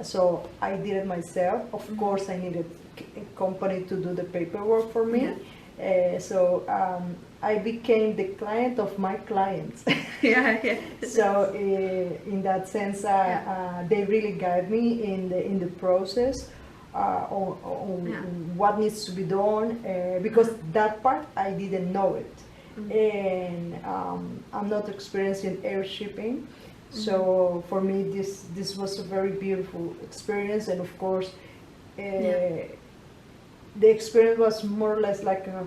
so I did it myself. Of course, I needed a company to do the paperwork for me. So I became the client of my clients. Yeah. So in that sense, they really guide me in the process on what needs to be done, because that part I didn't know it. And I'm not experiencing air shipping. So for me, this was a very beautiful experience, and of course, the experience was more or less like a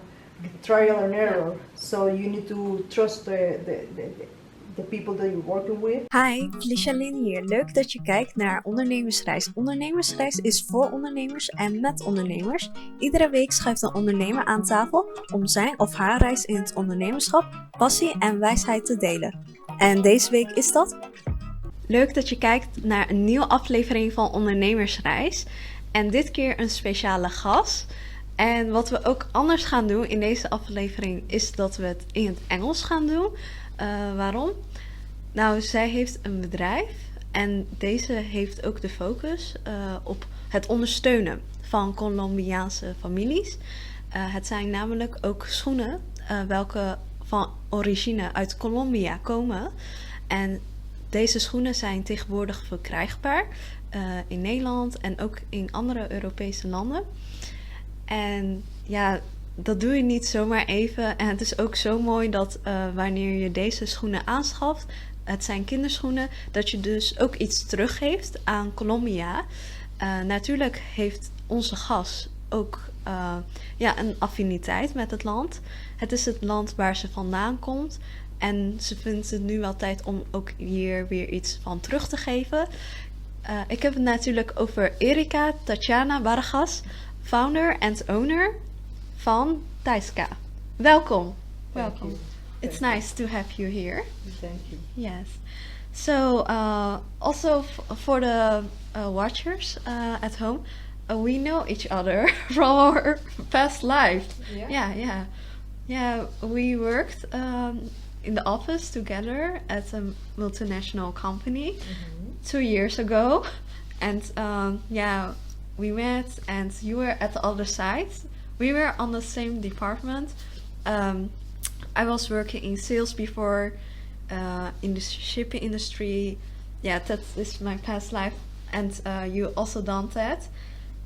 trial and error. So you need to trust the people that you're working with. Hi, Felicia hier. Leuk dat je kijkt naar Ondernemersreis. Ondernemersreis is voor ondernemers en met ondernemers. Iedere week schuift een ondernemer aan tafel om zijn of haar reis in het ondernemerschap, passie en wijsheid te delen. En deze week is dat? Leuk dat je kijkt naar een nieuwe aflevering van Ondernemersreis. En dit keer een speciale gast. En wat we ook anders gaan doen in deze aflevering is dat we het in het Engels gaan doen. Waarom? Nou, zij heeft een bedrijf en deze heeft ook de focus op het ondersteunen van Colombiaanse families. Het zijn namelijk ook schoenen welke van origine uit Colombia komen. En deze schoenen zijn tegenwoordig verkrijgbaar in Nederland en ook in andere Europese landen. En ja, dat doe je niet zomaar even. En het is ook zo mooi dat wanneer je deze schoenen aanschaft, het zijn kinderschoenen, dat je dus ook iets teruggeeft aan Colombia. Natuurlijk heeft onze gast ook een affiniteit met het land. Het is het land waar ze vandaan komt. En ze vindt het nu wel tijd om ook hier weer iets van terug te geven. Ik heb het natuurlijk over Erika Barajas, founder and owner van Tayska. Welkom. Welcome. It's nice to have you here. Thank you. Yes. So also for the watchers at home, we know each other from our past life. Yeah. We worked in the office together at a multinational company 2 years ago, and we met, and you were at the other side. We were on the same department. I was working in sales before, in the shipping industry. Yeah, that is my past life. And you also done that.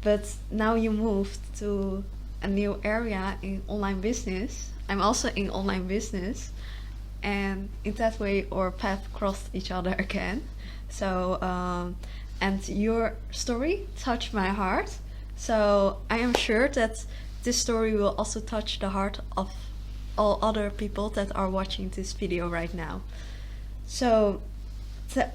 But now you moved to a new area in online business. I'm also in online business. And in that way, our path crossed each other again. So, and your story touched my heart. So I am sure that this story will also touch the heart of all other people that are watching this video right now. So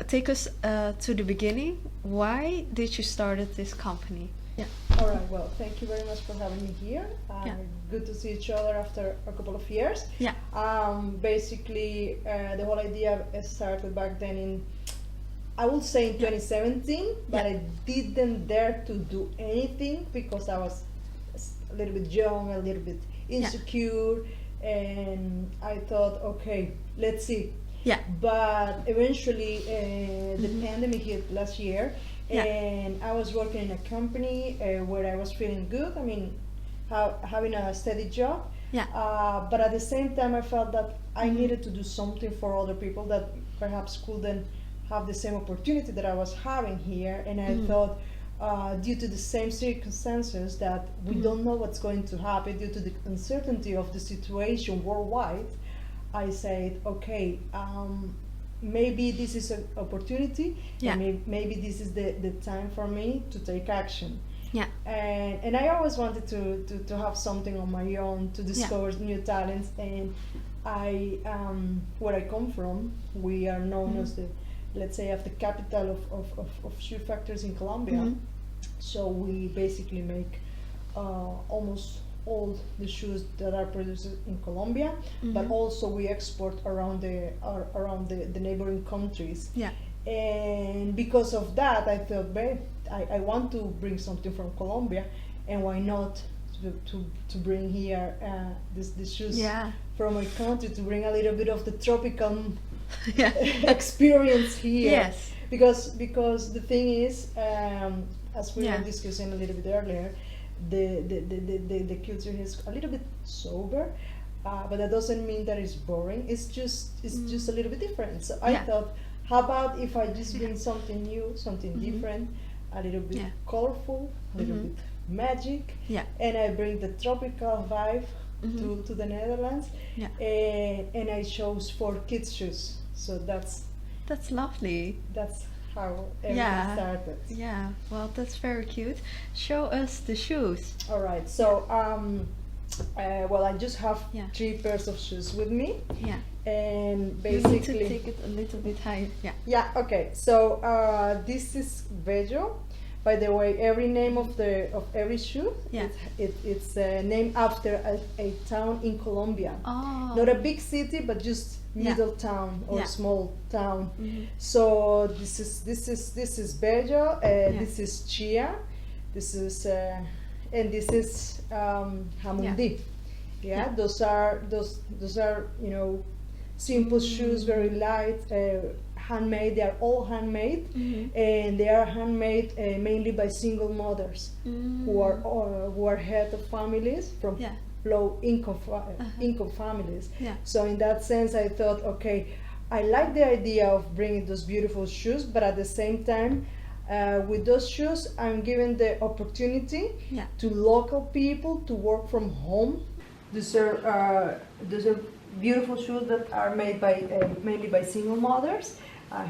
take us to the beginning. Why did you started this company? Yeah. All right. Well, thank you very much for having me here. Good to see each other after a couple of years. Yeah. Basically, the whole idea started back then in, I would say in 2017, but I didn't dare to do anything because I was a little bit young, a little bit insecure, and I thought, okay, let's see. Yeah. But eventually, the pandemic hit last year, and I was working in a company where I was feeling good. I mean, having a steady job. Yeah. But at the same time, I felt that I needed to do something for other people that perhaps couldn't have the same opportunity that I was having here. And I thought, due to the same circumstances that we don't know what's going to happen, due to the uncertainty of the situation worldwide, I said, okay, maybe this is an opportunity, and maybe this is the time for me to take action. Yeah. And I always wanted to have something on my own, to discover new talents. And I, where I come from, we are known as the, let's say, of the capital of shoe factories in Colombia. So we basically make almost all the shoes that are produced in Colombia, but also we export around the neighboring countries. Yeah. And because of that, I thought, babe, I want to bring something from Colombia, and why not to bring here these shoes from my country, to bring a little bit of the tropical experience here. Yes. because the thing is, as we Yeah. were discussing a little bit earlier, the culture is a little bit sober, but that doesn't mean that it's boring. It's just a little bit different. So I Yeah. thought, how about if I just bring something new, something different, a little bit Yeah. colorful, a little bit magic, Yeah. and I bring the tropical vibe Mhm. to the Netherlands, Yeah. and I chose 4 kids shoes. So That's lovely. that's how everything Yeah. started. Yeah. Well, that's very cute. Show us the shoes. All right. So well, I just have Yeah. 3 pairs of shoes with me, Yeah. and You need to basically, take it a little bit higher. Yeah. yeah. Okay. So this is Bello. By the way, every name of every shoe, Yeah. it's named after a town in Colombia. Oh. Not a big city, but just Yeah. middle town or Yeah. small town. Mhm. So this is Bello. Yeah. This is Chia. This is and this is Hamundi. Yeah, Yeah. those are simple shoes, very light, handmade. They are all handmade, Mhm. and they are handmade mainly by single mothers who are head of families from Yeah. low income families. Yeah. So in that sense, I thought, okay, I like the idea of bringing those beautiful shoes, but at the same time, with those shoes, I'm giving the opportunity Yeah. to local people to work from home. These are beautiful shoes that are made by mainly by single mothers,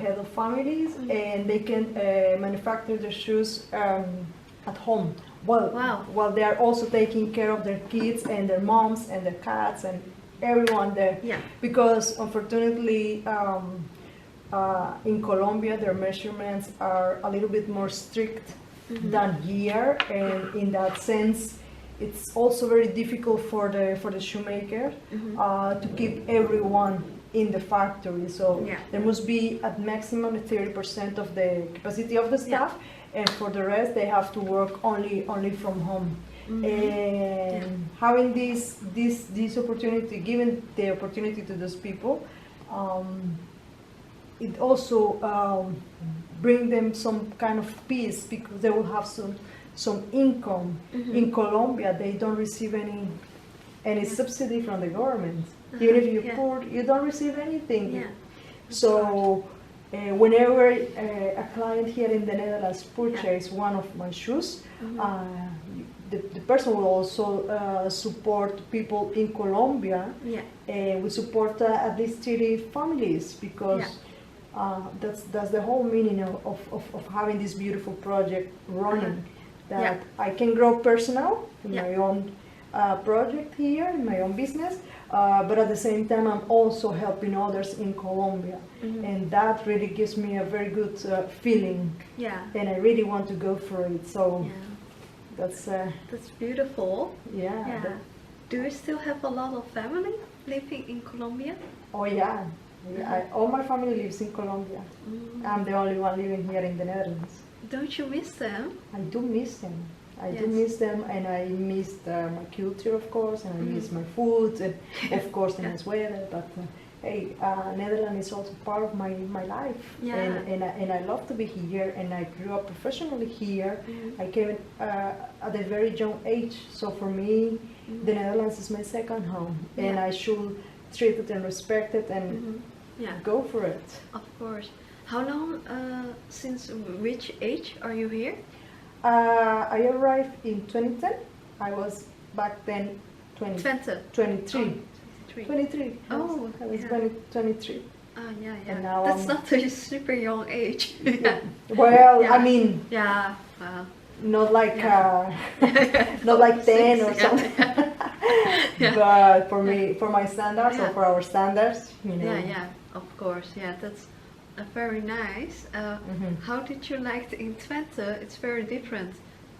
head of families, and they can manufacture their shoes at home. Wow. While they are also taking care of their kids and their moms and their cats and everyone there. Yeah. Because unfortunately, in Colombia, their measurements are a little bit more strict than here, and in that sense, it's also very difficult for the shoemaker to keep everyone in the factory. So Yeah. there must be at maximum 30% of the capacity of the staff, and for the rest, they have to work only from home. And having this opportunity, giving the opportunity to those people, it also bring them some kind of peace, because they will have some income. In Colombia, they don't receive any subsidy from the government. Even if you're Yeah. poor, you don't receive anything. Yeah. So whenever a client here in the Netherlands purchase one of my shoes, the person will also support people in Colombia. Yeah. We support at least 30 families, because that's the whole meaning of having this beautiful project running. That I can grow personal in my own project here, in my own business, but at the same time I'm also helping others in Colombia, and that really gives me a very good feeling, Yeah. and I really want to go for it. So Yeah. that's beautiful. yeah. Yeah. Do you still have a lot of family living in Colombia? Oh yeah. All my family lives in Colombia. I'm the only one living here in the Netherlands. Don't you miss them? I do miss them. I do Yes. miss them, and I missed my culture, of course, and I miss my food, and of course the nice weather. But hey, Netherlands is also part of my life, Yeah. and I love to be here, and I grew up professionally here. I came at a very young age, so for me, the Netherlands is my second home, and I should treat it and respect it and Yeah. go for it. Of course. How long, since which age are you here? I arrived in 2010. I was back then 23. 23. 23. Oh, I was yeah. 23. Yeah. And now That's I'm- not a super young age. Yeah. Well, Yeah. I mean, Yeah. Wow. not like Yeah. not like 10 or 6, something. Yeah. But for me, for my standards, or Yeah. for our standards, you know. Yeah. Of course. Yeah. That's very nice. How did you like in Twente? It's very different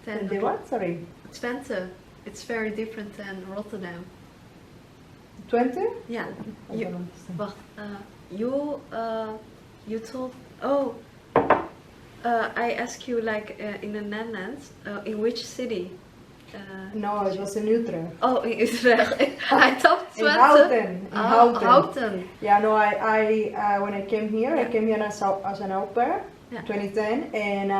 than And the what? Sorry, Twente. It's very different than Rotterdam. 20? Yeah. I don't understand. Wacht, you told. I asked you like in the Netherlands, in which city? No, it was in Utrecht. Oh, in Utrecht. I thought In Twente. Houten. In Houten. Houten. Yeah, no, I when I came here, I Yeah. came here as an au pair, Yeah. 2010, and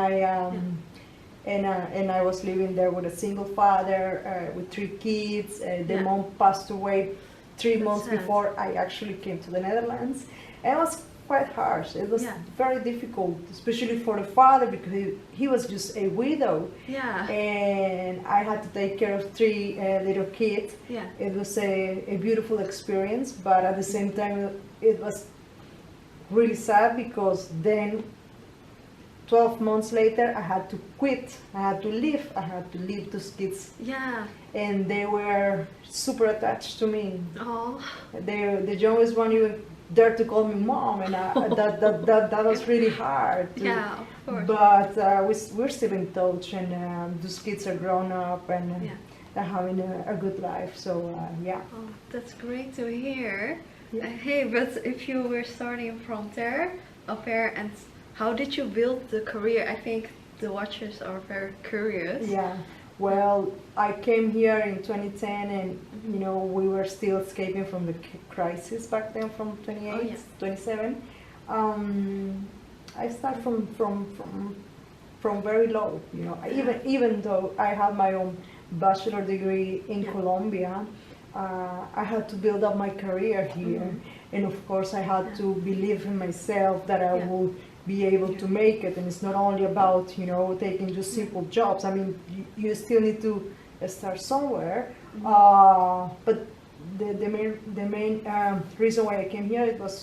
and I was living there with a single father with 3 kids. The Yeah. mom passed away 3 That's months sad. before I actually came to the Netherlands. And it was quite harsh. It was Yeah. very difficult, especially for the father, because he was just a widow. Yeah. And I had to take care of 3 little kids. Yeah. It was a beautiful experience, but at the same time, it was really sad because then 12 months later, I had to quit. I had to leave those kids, Yeah. and they were super attached to me. Oh. The youngest one even dared to call me mom, and that was really hard. Yeah, of course. But we're still in touch, and those kids are grown up, and Yeah. they're having a good life. So yeah. Oh, that's great to hear. Yeah. Hey, but if you were starting from there, up there, and how did you build the career? I think the watchers are very curious. Yeah, well, I came here in 2010, and you know we were still escaping from the crisis back then, from 28, Oh, yeah. 27. I start from very low. You know, even though I had my own bachelor degree in Yeah. Colombia, I had to build up my career here, and of course I had to believe in myself that I Yeah. would be able to make it. And it's not only about taking just simple jobs. I mean, you still need to start somewhere. But the main reason why I came here, it was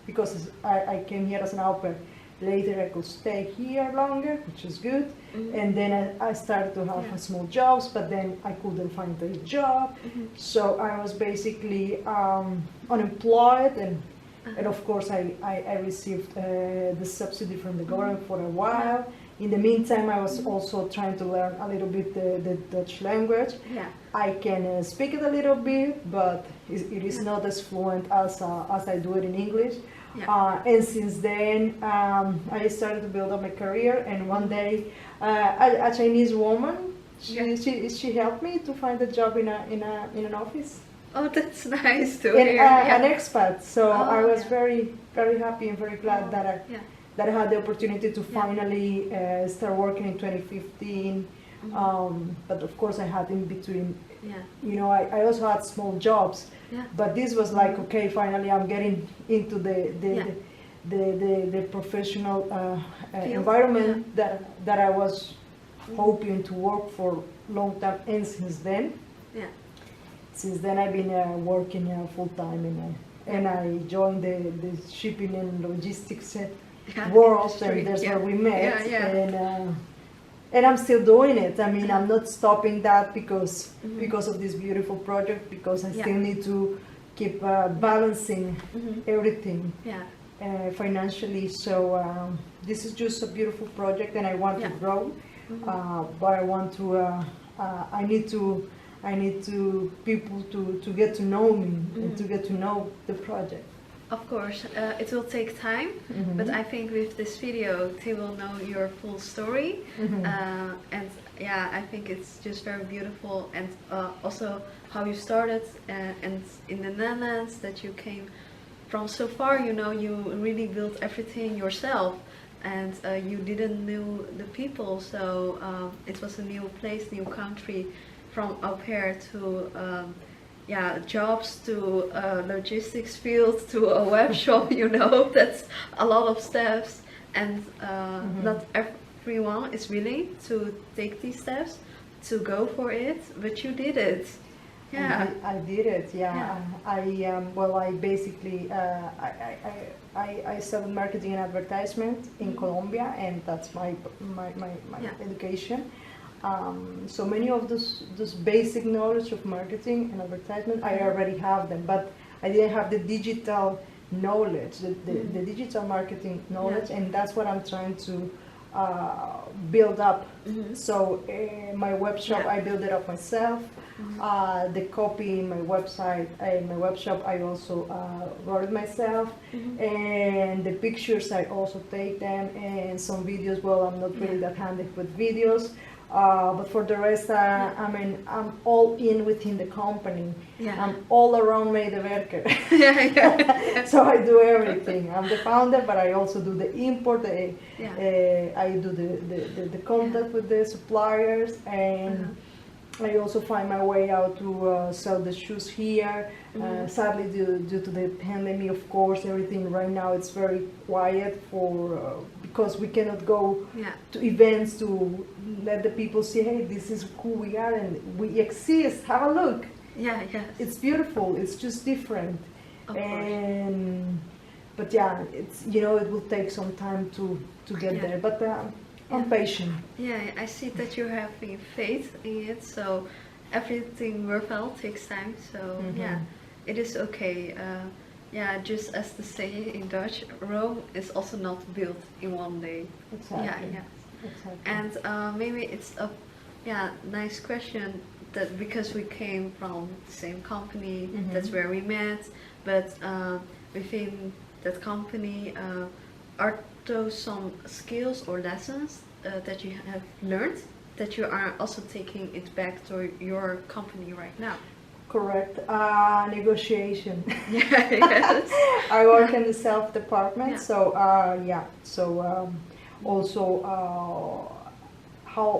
because I came here as an au pair. Later I could stay here longer, which is good. And then I started to have small jobs, but then I couldn't find a job. So I was basically unemployed, and of course I received the subsidy from the government for a while. In the meantime, I was also trying to learn a little bit the Dutch language. Yeah. I can speak it a little bit, but it is not as fluent as I do it in English. Yeah. And since then, I started to build up my career. And one day, a Chinese woman, she helped me to find a job in an office. Oh, that's nice to And, hear. an expat. So I was yeah. very, very happy and very glad that I had the opportunity to finally start working in 2015. But of course, I had in between. I also had small jobs. Yeah. But this was like, okay, finally I'm getting into the professional environment that I was hoping to work for long time. And since then I've been working full time, and I joined the shipping and logistics world, and that's where we met. And I'm still doing it. I mean, I'm not stopping that because of this beautiful project, because I still need to keep balancing everything financially. So this is just a beautiful project, and I want to grow, but I want to. I need to people to get to know me and to get to know the project. Of course, it will take time, but I think with this video, they will know your full story. And I think it's just very beautiful, and also how you started, and in the Netherlands that you came from so far. You really built everything yourself, and you didn't know the people, so it was a new place, new country, from au pair to jobs to logistics field to a web shop. That's a lot of steps, and not everyone is willing to take these steps, to go for it, but you did it. I did it. I basically I studied marketing and advertisement in Colombia, and that's my education. So many of those basic knowledge of marketing and advertisement, I already have them, but I didn't have the digital knowledge, the digital marketing knowledge, and that's what I'm trying to build up. So my web shop, I built it up myself. The copy in my website, in my web shop, I also wrote it myself, and the pictures I also take them, and some videos. Well, I'm not really that handy with videos, But for the rest, I mean, I'm all in within the company. Yeah. I'm all around medewerker. Yeah. So I do everything. I'm the founder, but I also do the import. I do the contact with the suppliers, and I also find my way out to sell the shoes here. Sadly, due to the pandemic, of course, everything right now it's very quiet because we cannot go to events to let the people see, hey, this is who we are and we exist. Have a look. Yeah, yes. It's beautiful. It's just different. Of And but yeah, it's it will take some time to get there. But I'm patient. Yeah, I see that you're having faith in it, so everything work out takes time, so yeah, it is okay. Yeah, just as the saying in Dutch, Rome is also not built in one day. Exactly. Yeah. Exactly. And maybe it's a nice question that because we came from the same company, that's where we met, but within that company, are those some skills or lessons that you have learned that you are also taking it back to your company right now? Correct. Negotiation. Yeah, yes. I work in the Self department, Yeah. so also how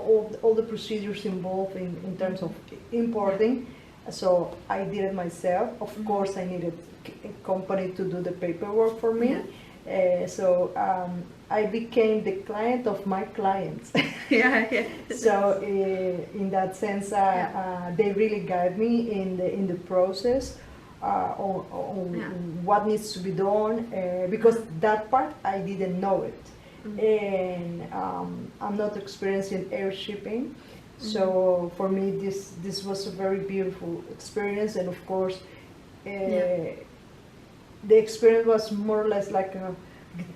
all the procedures involved in terms of importing. So I did it myself. Of course, I needed a company to do the paperwork for me. So I became the client of my clients. Yeah. So in that sense, they really guide me in the process on what needs to be done, because that part I didn't know it. And I'm not experienced in air shipping, so for me this was a very beautiful experience. And of course the experience was more or less like a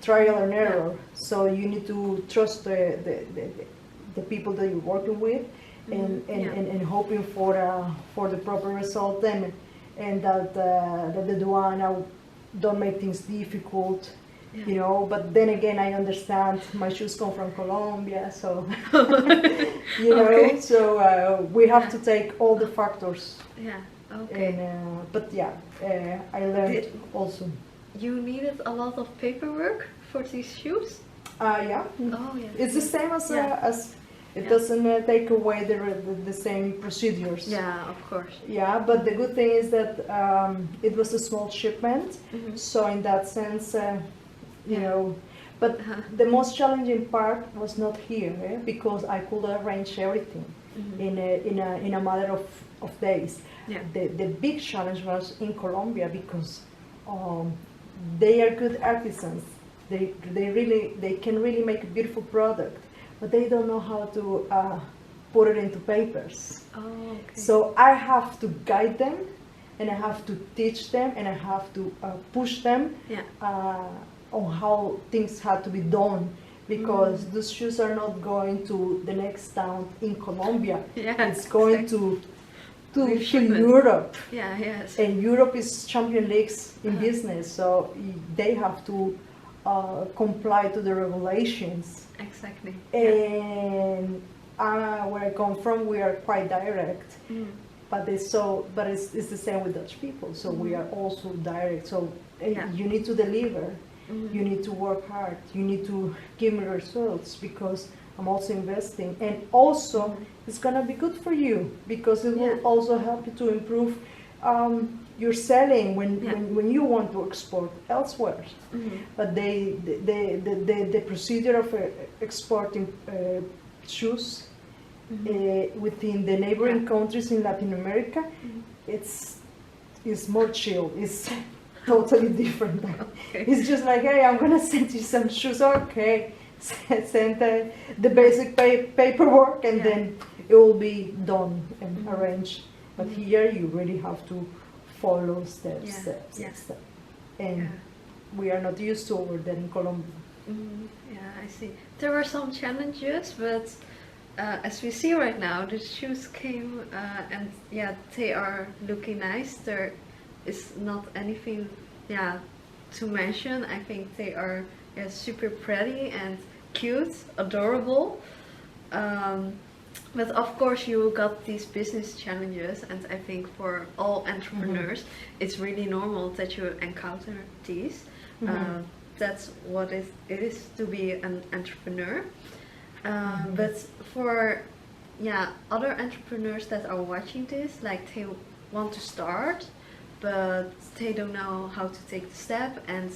trial and error. So you need to trust the people that you're working with, and hoping for the proper result, and that the aduana don't make things difficult. But then again, I understand my shoes come from Colombia, so so we have to take all the factors. Yeah. Okay. And but I learned also. You needed a lot of paperwork for these shoes? Yeah. Oh, yeah. It's the same as it doesn't take away the same procedures. Yeah, of course. Yeah, but the good thing is that it was a small shipment, so in that sense, but the most challenging part was not here, because I could arrange everything in a matter of days. Yeah. The big challenge was in Colombia, because they are good artisans. They can really make a beautiful product, but they don't know how to put it into papers. Oh, okay. So I have to guide them, and I have to teach them, and I have to push them on how things have to be done, because those shoes are not going to the next town in Colombia. It's going to Europe. Yeah, yes. And Europe is champion leagues in business, so they have to comply to the regulations. Exactly. And where I come from, we are quite direct, but it's the same with Dutch people. So we are also direct. So you need to deliver. You need to work hard. You need to give me results, because I'm also investing, and also it's gonna be good for you, because it will also help you to improve your selling when you want to export elsewhere. But the procedure of exporting shoes within the neighboring countries in Latin America, it's more chill. It's totally different. Okay. It's just like, hey, I'm gonna send you some shoes. Okay, send the basic paperwork, and then it will be done and arranged. But here you really have to follow steps. And we are not used to over there in Colombia. Yeah, I see. There were some challenges, but as we see right now, the shoes came and they are looking nice. There is not anything to mention. I think they are super pretty and cute, adorable. But of course you got these business challenges, and I think for all entrepreneurs it's really normal that you encounter these. That's what it is to be an entrepreneur. But for other entrepreneurs that are watching this, like they want to start but they don't know how to take the step, and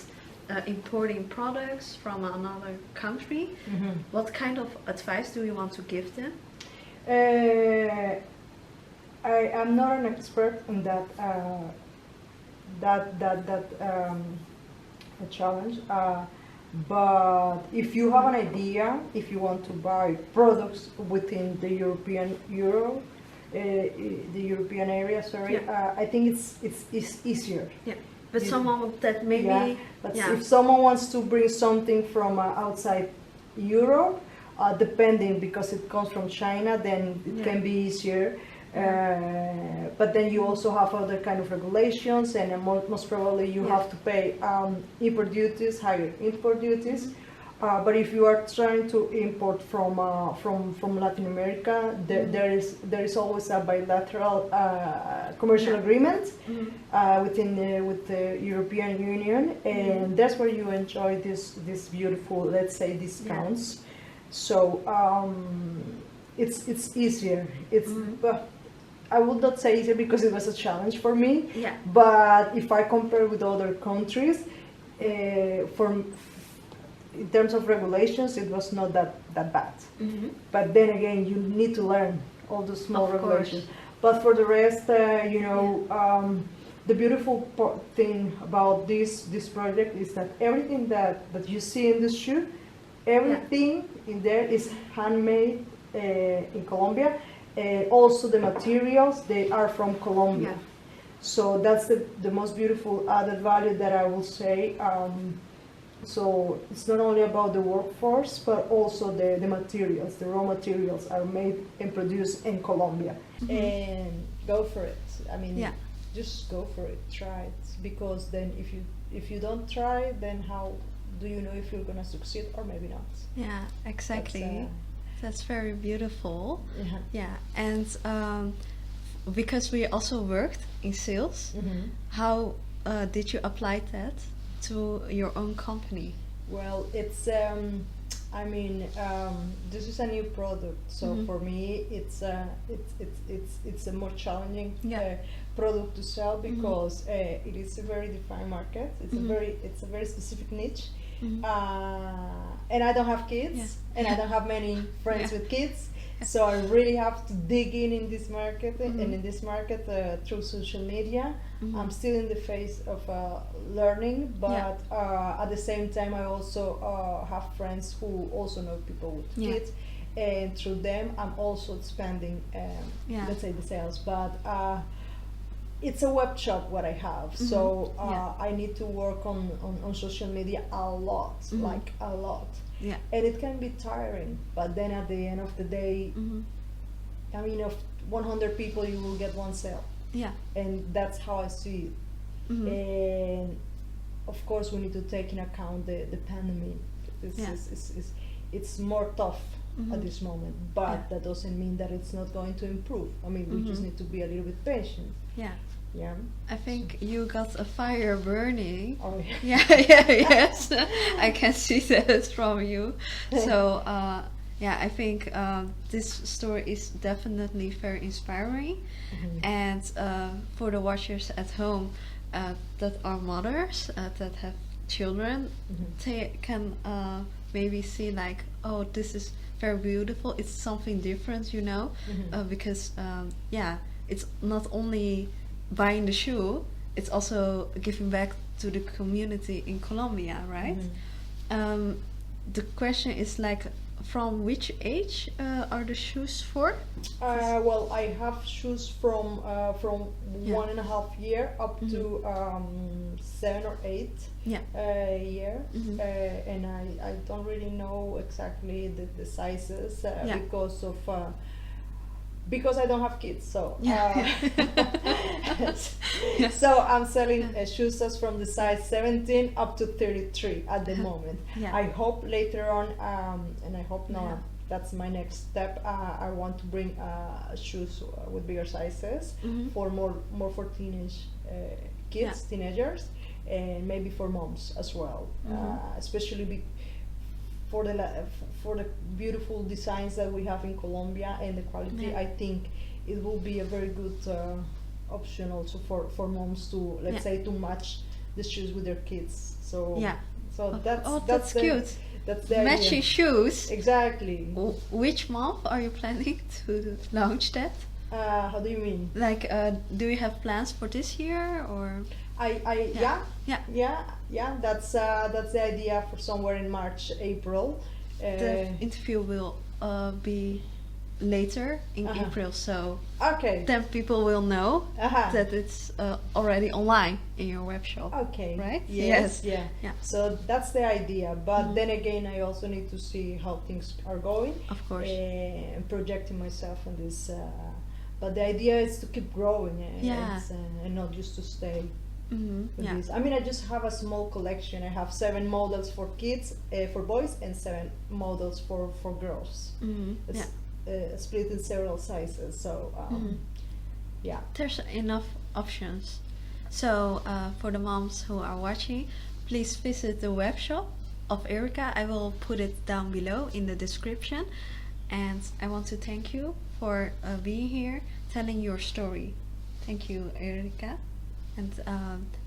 importing products from another country, what kind of advice do you want to give them? I am not an expert in that challenge, but if you have an idea, if you want to buy products within the European area, I think it's easier. Yeah, but someone that maybe if someone wants to bring something from outside Europe, depending, because it comes from China, then it can be easier. But then you also have other kind of regulations, and most probably you have to pay import duties, higher import duties. But if you are trying to import from Latin America, there is always a bilateral commercial agreement with the European Union, and that's where you enjoy this beautiful, let's say, discounts. So it's easier. But I would not say easier because it was a challenge for me. Yeah. But if I compare with other countries, in terms of regulations, it was not that bad. But then again, you need to learn all the small regulations. But for the rest, the beautiful thing about this project is that everything that you see in the shoe, everything in there is handmade in Colombia. Also the materials, they are from Colombia. So that's the most beautiful added value that I will say. So it's not only about the workforce, but also the materials. The raw materials are made and produced in Colombia. And go for it. I mean, just go for it. Try it, because then if you don't try, then how do you know if you're gonna succeed or maybe not? Yeah, exactly. That's very beautiful. Yeah, and because we also worked in sales, how did you apply that to your own company? Well, it's this is a new product, so for me it's a more challenging product to sell, because it is a very defined market. It's a very specific niche. And I don't have kids, and I don't have many friends with kids, so I really have to dig in this market, and in this market through social media. I'm still in the phase of learning, but at the same time I also have friends who also know people with kids, and through them I'm also expanding let's say the sales. But it's a web shop what I have, so I need to work on social media a lot, like a lot. And it can be tiring, but then at the end of the day, I mean, of 100 people you will get one sale. And that's how I see it. And of course we need to take in account the pandemic. It's more tough at this moment, but that doesn't mean that it's not going to improve. I mean, we just need to be a little bit patient. I think you got a fire burning. Oh Yes, I can see that from you. So I think this story is definitely very inspiring. And for the watchers at home that are mothers that have children, they can maybe see like, oh, this is very beautiful. It's something different, because it's not only buying the shoe, it's also giving back to the community in Colombia, right? The question is like, from which age are the shoes for? Well, I have shoes from 1.5 years up to 7 or 8 years, and I don't really know exactly the sizes because I don't have kids, so so I'm selling shoes from the size 17 up to 33 at the moment. I hope later on, and I hope not that's my next step. I want to bring shoes with bigger sizes for more for teenage kids, teenagers, and maybe for moms as well, especially for the beautiful designs that we have in Colombia and the quality. I think it will be a very good option also for moms to, let's say, to match the shoes with their kids. So that's cute. That's the Matching idea. shoes. Exactly. Which month are you planning to launch that? How do you mean? Like, do you have plans for this year or? Yeah. That's the idea for somewhere in March, April. The interview will be later in April, so then people will know that it's already online in your web shop. Okay. Right? Yes. Yeah. So that's the idea. But then again, I also need to see how things are going. Of course. And projecting myself on this. But the idea is to keep growing and not just to stay. With this. I mean, I just have a small collection. I have 7 models for kids, for boys, and 7 models for girls. Split in several sizes. So there's enough options. So for the moms who are watching, please visit the web shop of Erika. I will put it down below in the description. And I want to thank you for being here, telling your story. Thank you, Erika. And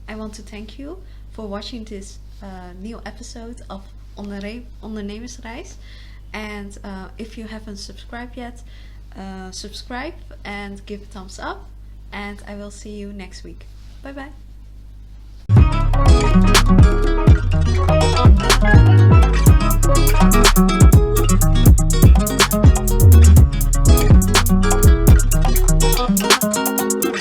I want to thank you for watching this new episode of Ondernemersreis. And if you haven't subscribed yet, subscribe and give a thumbs up. And I will see you next week. Bye bye.